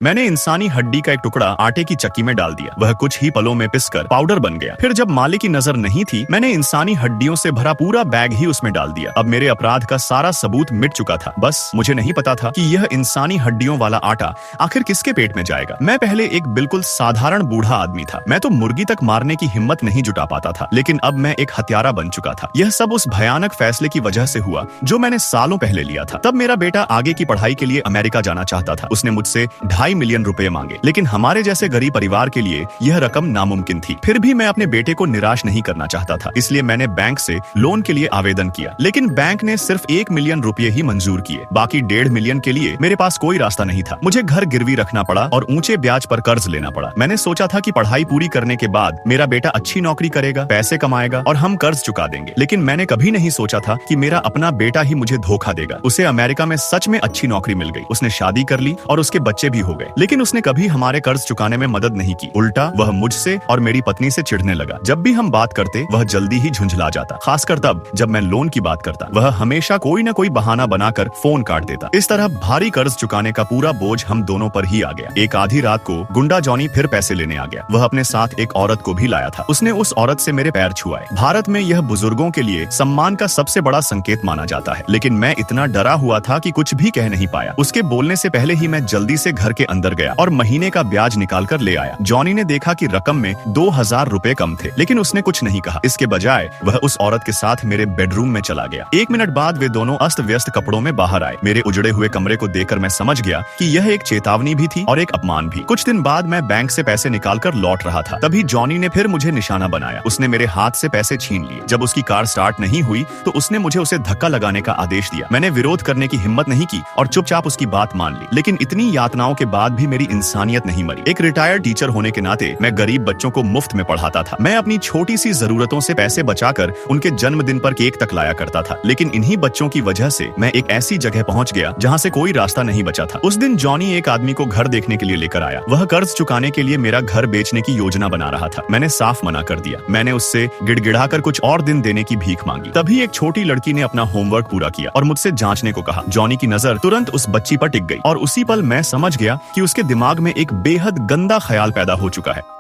मैंने इंसानी हड्डी का एक टुकड़ा आटे की चक्की में डाल दिया। वह कुछ ही पलों में पिसकर पाउडर बन गया। फिर जब मालिक की नजर नहीं थी, मैंने इंसानी हड्डियों से भरा पूरा बैग ही उसमें डाल दिया। अब मेरे अपराध का सारा सबूत मिट चुका था। बस मुझे नहीं पता था कि यह इंसानी हड्डियों वाला आटा आखिर किसके पेट में जाएगा। मैं पहले एक बिल्कुल साधारण बूढ़ा आदमी था। मैं तो मुर्गी तक मारने की हिम्मत नहीं जुटा पाता था, लेकिन अब मैं एक हत्यारा बन चुका था। यह सब उस भयानक फैसले की वजह से हुआ जो मैंने सालों पहले लिया था। तब मेरा बेटा आगे की पढ़ाई के लिए अमेरिका जाना चाहता था। उसने मुझसे 2.5 मिलियन रुपए मांगे, लेकिन हमारे जैसे गरीब परिवार के लिए यह रकम नामुमकिन थी। फिर भी मैं अपने बेटे को निराश नहीं करना चाहता था, इसलिए मैंने बैंक से लोन के लिए आवेदन किया। लेकिन बैंक ने सिर्फ 1 मिलियन रुपए ही मंजूर किए। बाकी 1.5 मिलियन के लिए मेरे पास कोई रास्ता नहीं था। मुझे घर गिरवी रखना पड़ा और ऊंचे ब्याज पर कर्ज लेना पड़ा। मैंने सोचा था कि पढ़ाई पूरी करने के बाद मेरा बेटा अच्छी नौकरी करेगा, पैसे कमाएगा और हम कर्ज चुका देंगे। लेकिन मैंने कभी नहीं सोचा था कि मेरा अपना बेटा ही मुझे धोखा देगा। उसे अमेरिका में सच में अच्छी नौकरी मिल गई, उसने शादी कर ली और उसके बच्चे भी हो गए। लेकिन उसने कभी हमारे कर्ज चुकाने में मदद नहीं की। उल्टा वह मुझसे और मेरी पत्नी से चिढ़ने लगा। जब भी हम बात करते, वह जल्दी ही झुंझला जाता, खासकर तब जब मैं लोन की बात करता। वह हमेशा कोई न कोई बहाना बनाकर फोन काट देता। इस तरह भारी कर्ज चुकाने का पूरा बोझ हम दोनों पर ही आ गया। एक आधी रात को गुंडा जॉनी फिर पैसे लेने आ गया। वह अपने साथ एक औरत को भी लाया था। उसने उस औरत से मेरे पैर छुआए। भारत में यह बुजुर्गों के लिए सम्मान का सबसे बड़ा संकेत माना जाता है, लेकिन मैं इतना डरा हुआ था कि कुछ भी कह नहीं पाया। उसके बोलने से पहले ही मैं जल्दी से घर के अंदर गया और महीने का ब्याज निकाल कर ले आया। जॉनी ने देखा कि रकम में 2000 रुपए कम थे, लेकिन उसने कुछ नहीं कहा। इसके बजाय वह उस औरत के साथ मेरे बेडरूम में चला गया। 1 मिनट बाद वे दोनों अस्त व्यस्त कपड़ों में बाहर आए। मेरे उजड़े हुए कमरे को देखकर मैं समझ गया कि यह एक चेतावनी भी थी और एक अपमान भी। कुछ दिन बाद मैं बैंक से पैसे निकालकर लौट रहा था, तभी जॉनी ने फिर मुझे निशाना बनाया। उसने मेरे हाथ से पैसे छीन लिए। जब उसकी कार स्टार्ट नहीं हुई तो उसने मुझे उसे धक्का लगाने का आदेश दिया। मैंने विरोध करने की हिम्मत नहीं की और चुपचाप उसकी बात मान ली। लेकिन इतनी यातनाओं के बाद भी मेरी इंसानियत नहीं मरी। एक रिटायर्ड टीचर होने के नाते मैं गरीब बच्चों को मुफ्त में पढ़ाता था। मैं अपनी छोटी सी जरूरतों से पैसे बचाकर उनके जन्मदिन पर केक तक लाया करता था। लेकिन इन्हीं बच्चों की वजह से मैं एक ऐसी जगह पहुंच गया जहां से कोई रास्ता नहीं बचा था। उस दिन जॉनी एक आदमी को घर देखने के लिए लेकर आया। वह कर्ज चुकाने के लिए मेरा घर बेचने की योजना बना रहा था। मैंने साफ मना कर दिया। मैंने उससे गिड़गिड़ाकर कुछ और दिन देने की भीख मांगी। तभी एक छोटी लड़की ने अपना होमवर्क पूरा किया और मुझसे जांचने को कहा। जॉनी की नजर तुरंत उस बच्ची पर टिक गई और उसी पल मैं समझ गया कि उसके दिमाग में एक बेहद गंदा ख्याल पैदा हो चुका है।